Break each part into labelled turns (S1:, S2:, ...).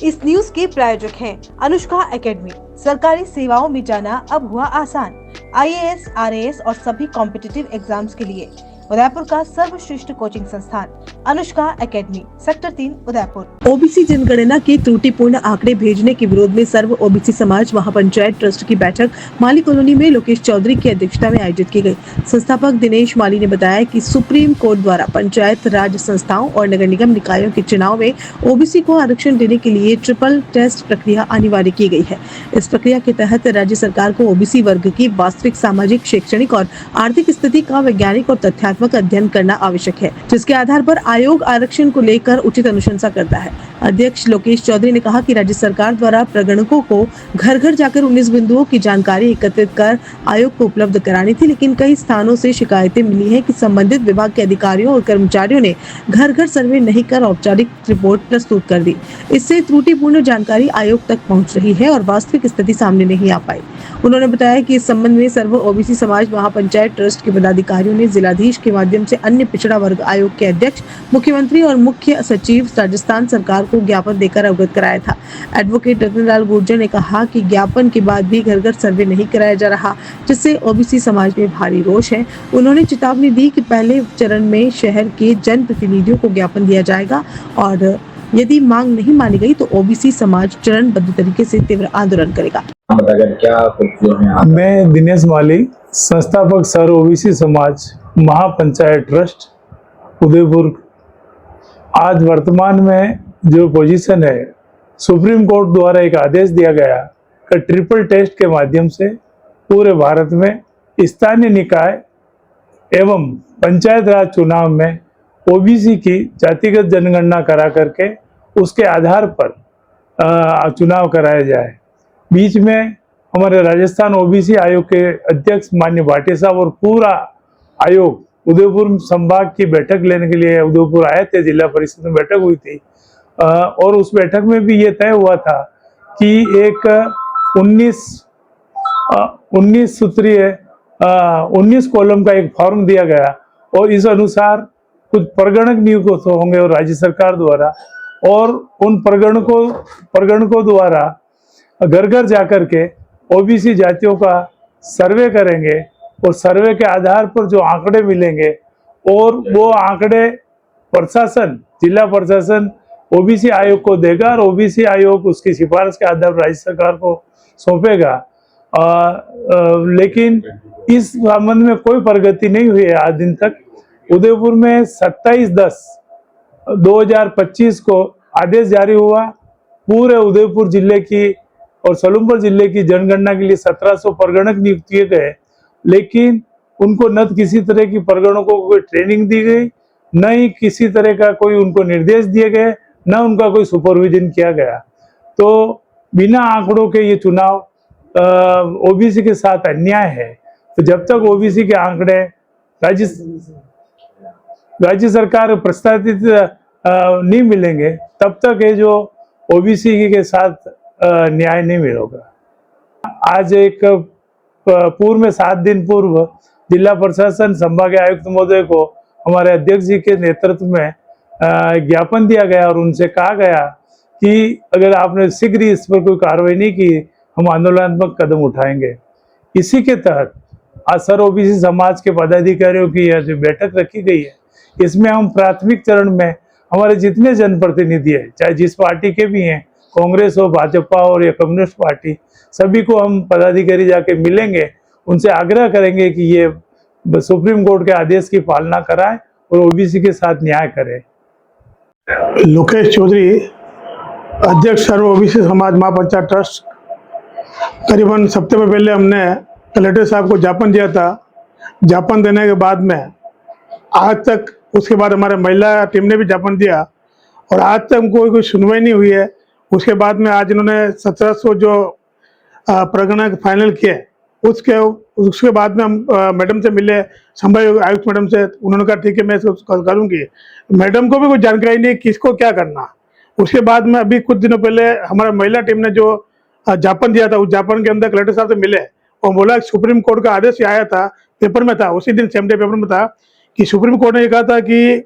S1: इस न्यूज के प्रायोजक हैं अनुष्का एकेडमी। सरकारी सेवाओं में जाना अब हुआ आसान। IAS, RAS और सभी कॉम्पिटिटिव एग्जाम्स के लिए उदयपुर का सर्वश्रेष्ठ कोचिंग संस्थान Anushka academy, sector 3, Udaipur.
S2: OBC जनगणना के त्रुटिपूर्ण आंकड़े भेजने के विरोध में सर्व ओबीसी समाज महापंचायत ट्रस्ट की बैठक माली कॉलोनी में लोकेश चौधरी की अध्यक्षता में आयोजित की गई। संस्थापक दिनेश माली ने बताया कि सुप्रीम कोर्ट द्वारा पंचायत राज संस्थाओं और नगर निगम निकायों के चुनाव में ओबीसी को आरक्षण देने के लिए ट्रिपल टेस्ट प्रक्रिया अनिवार्य की गई है। इस प्रक्रिया के तहत राज्य सरकार को ओबीसी वर्ग की वास्तविक सामाजिक, शैक्षणिक और आर्थिक स्थिति का वैज्ञानिक और तथ्यात्मक अध्ययन करना आवश्यक है, जिसके आधार पर आयोग आरक्षण को लेकर उचित अनुशंसा करता है। अध्यक्ष लोकेश चौधरी ने कहा कि राज्य सरकार द्वारा प्रगणकों को घर घर जाकर 19 बिंदुओं की जानकारी एकत्रित कर आयोग को उपलब्ध करानी थी, लेकिन कई स्थानों से शिकायतें मिली हैं कि संबंधित विभाग के अधिकारियों और कर्मचारियों ने घर घर सर्वे नहीं कर औपचारिक रिपोर्ट प्रस्तुत कर दी। इससे त्रुटिपूर्ण जानकारी आयोग तक पहुंच रही है और वास्तविक स्थिति सामने नहीं आ पाई। उन्होंने बताया कि इस संबंध में सर्व ओबीसी समाज महापंचायत ट्रस्ट के पदाधिकारियों ने जिलाधीश के माध्यम से अन्य पिछड़ा वर्ग आयोग के अध्यक्ष, मुख्यमंत्री और मुख्य सचिव राजस्थान सरकार को ज्ञापन देकर अवगत कराया था। एडवोकेट रतनलाल गुर्जर ने कहा कि ज्ञापन के बाद भी घर घर सर्वे नहीं कराया जा रहा, जिससे ओबीसी समाज में भारी रोष है। उन्होंने चेतावनी दी कि पहले चरण में शहर के जनप्रतिनिधियों को ज्ञापन दिया जाएगा और यदि मांग नहीं मानी गई तो ओबीसी समाज चरणबद्ध तरीके से तीव्र आंदोलन करेगा।
S3: मैं दिनेश माली, संस्थापक सर्व ओबीसी समाज महापंचायत ट्रस्ट उदयपुर। आज वर्तमान में जो पोजीशन है, सुप्रीम कोर्ट द्वारा एक आदेश दिया गया कि ट्रिपल टेस्ट के माध्यम से पूरे भारत में स्थानीय निकाय एवं पंचायत राज चुनाव में ओबीसी की जातिगत जनगणना करा करके उसके आधार पर चुनाव कराया जाए। बीच में हमारे राजस्थान ओबीसी आयोग के अध्यक्ष माननीय भाटिया साहब और पूरा आयोग उदयपुर संभाग की बैठक लेने के लिए उदयपुर आए थे। जिला परिषद में बैठक हुई थी और उस बैठक में भी ये तय हुआ था कि एक 19 कॉलम का एक फॉर्म दिया गया और इस अनुसार कुछ प्रगणक नियुक्त होंगे और राज्य सरकार द्वारा, और उन प्रगणकों द्वारा घर घर जाकर के ओबीसी जातियों का सर्वे करेंगे और सर्वे के आधार पर जो आंकड़े मिलेंगे और वो आंकड़े प्रशासन, जिला प्रशासन ओबीसी आयोग को देगा और ओबीसी आयोग उसकी सिफारिश के आधार पर राज्य सरकार को सौंपेगा। लेकिन इस संबंध में कोई प्रगति नहीं हुई है आज दिन तक। उदयपुर में 27/10/2025 को आदेश जारी हुआ। पूरे उदयपुर जिले की और सलूमपुर जिले की जनगणना के लिए 1700 प्रगणक नियुक्त किए गए, लेकिन उनको न किसी तरह की प्रगणकों को कोई ट्रेनिंग दी गई, न ही किसी तरह का कोई उनको निर्देश दिए गए, न उनका कोई सुपरविजन किया गया। तो बिना आंकड़ों के ये चुनाव ओबीसी के साथ अन्याय है। तो जब तक ओबीसी के आंकड़े राज्य सरकार प्रस्तावित नहीं मिलेंगे, तब तक ये जो ओबीसी के साथ न्याय नहीं मिलेगा। आज एक पूर्व में 7 दिन पूर्व जिला प्रशासन संभागीय आयुक्त महोदय को हमारे अध्यक्ष जी के नेतृत्व में ज्ञापन दिया गया और उनसे कहा गया कि अगर आपने शीघ्र इस पर कोई कार्रवाई नहीं की, हम आंदोलनात्मक कदम उठाएंगे। इसी के तहत आज सर्व ओबीसी समाज के पदाधिकारियों की यह जो बैठक रखी गई है, इसमें हम प्राथमिक चरण में हमारे जितने जनप्रतिनिधि हैं, चाहे जिस पार्टी के भी हैं, कांग्रेस हो, भाजपा हो या कम्युनिस्ट पार्टी, सभी को हम पदाधिकारी जाके मिलेंगे, उनसे आग्रह करेंगे कि ये सुप्रीम कोर्ट के आदेश की पालना कराएं और ओबीसी के साथ न्याय करें।
S4: लोकेश चौधरी, अध्यक्ष सर्व ओबीसी समाज महापंचायत ट्रस्ट। करीबन हफ्ते में पहले हमने कलेक्टर साहब को ज्ञापन दिया था। ज्ञापन देने के बाद में आज तक, उसके बाद हमारे महिला टीम ने भी ज्ञापन दिया और आज तक हमको कोई सुनवाई नहीं हुई है। उसके बाद में आज इन्होंने 1700 जो प्रगणक फाइनल किए, उसके बाद में हम मैडम से मिले, संभागीय आयुक्त मैडम से। उन्होंने कहा ठीक है, मैं इसको करूँगी। मैडम को भी कोई जानकारी नहीं किसको क्या करना। उसके बाद में अभी कुछ दिनों पहले हमारा महिला टीम ने जो ज्ञापन दिया था, उस ज्ञापन के अंदर कलेक्टर साहब से मिले और बोला सुप्रीम कोर्ट का आदेश आया था, पेपर में था, उसी दिन सेम डे पेपर में था कि सुप्रीम कोर्ट ने कहा था कि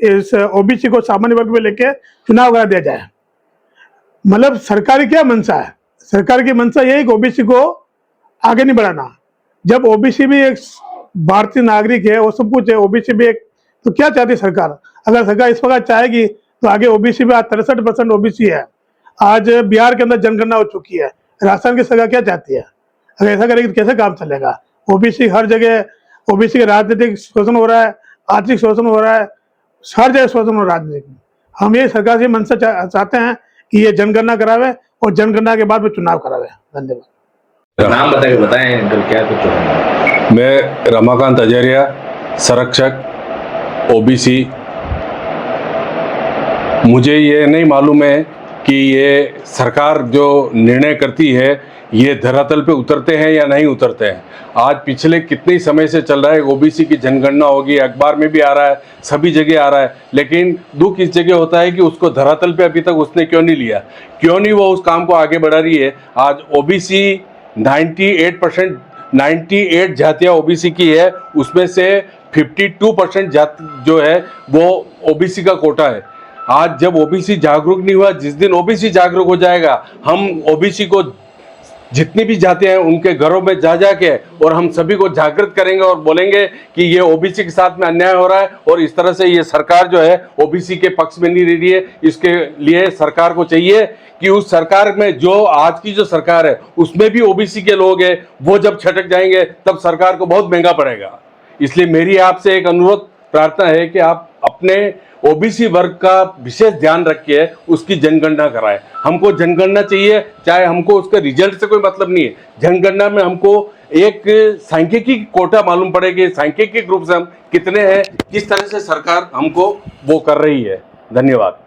S4: इस ओबीसी को सामान्य वर्ग में लेके चुनाव करा दिया जाए। मतलब सरकार की क्या मंशा है? सरकार की मंशा यही कि ओबीसी को आगे नहीं बढ़ाना। जब ओबीसी भी एक भारतीय नागरिक है, वो सब कुछ है, ओबीसी भी एक, तो क्या चाहती सरकार? अगर सरकार इस वक्त चाहेगी तो आगे ओबीसी भी आज 63% ओबीसी है। आज बिहार के अंदर जनगणना हो चुकी है। राजस्थान की सरकार क्या चाहती है? अगर ऐसा करेगी तो कैसे काम चलेगा? ओबीसी हर जगह, ओबीसी का राजनीतिक शोषण हो रहा है, आर्थिक शोषण हो रहा है, हर जगह शोषण हो रहा है राजनीतिक। हम ये सरकार से मंशा चाहते हैं कि ये जनगणना करावे और जनगणना के बाद में चुनाव करावे। धन्यवाद।
S5: नाम बताएं अंकल, क्या कुछ है?
S6: मैं रमाकांत अजरिया, संरक्षक ओबीसी। मुझे ये नहीं मालूम है कि ये सरकार जो निर्णय करती है ये धरातल पे उतरते हैं या नहीं उतरते हैं। आज पिछले कितने समय से चल रहा है, ओबीसी की जनगणना होगी, अखबार में भी आ रहा है, सभी जगह आ रहा है, लेकिन दुख इस जगह होता है कि उसको धरातल पे अभी तक उसने क्यों नहीं लिया, क्यों नहीं वो उस काम को आगे बढ़ा रही है। आज ओबीसी 98 जातियाँ ओबीसी की है, उसमें से 52% जाति जो है वो ओबीसी का कोटा है। आज जब ओबीसी जागरूक नहीं हुआ, जिस दिन ओबीसी जागरूक हो जाएगा, हम ओबीसी को जितनी भी जातियां हैं उनके घरों में जा जाके और हम सभी को जागृत करेंगे और बोलेंगे कि ये ओबीसी के साथ में अन्याय हो रहा है और इस तरह से ये सरकार जो है ओबीसी के पक्ष में नहीं रह रही है। इसके लिए सरकार को चाहिए कि उस सरकार में, जो आज की जो सरकार है उसमें भी ओबीसी के लोग हैं, वो जब छटक जाएंगे तब सरकार को बहुत महंगा पड़ेगा। इसलिए मेरी आपसे एक अनुरोध प्रार्थना है कि आप अपने ओबीसी वर्ग का विशेष ध्यान रखिए, उसकी जनगणना कराएं। हमको जनगणना चाहिए, चाहे हमको उसके रिजल्ट से कोई मतलब नहीं है। जनगणना में हमको एक सांख्यिकी कोटा मालूम पड़ेगी, सांख्यिकी रूप से हम कितने हैं, किस तरह से सरकार हमको वो कर रही है। धन्यवाद।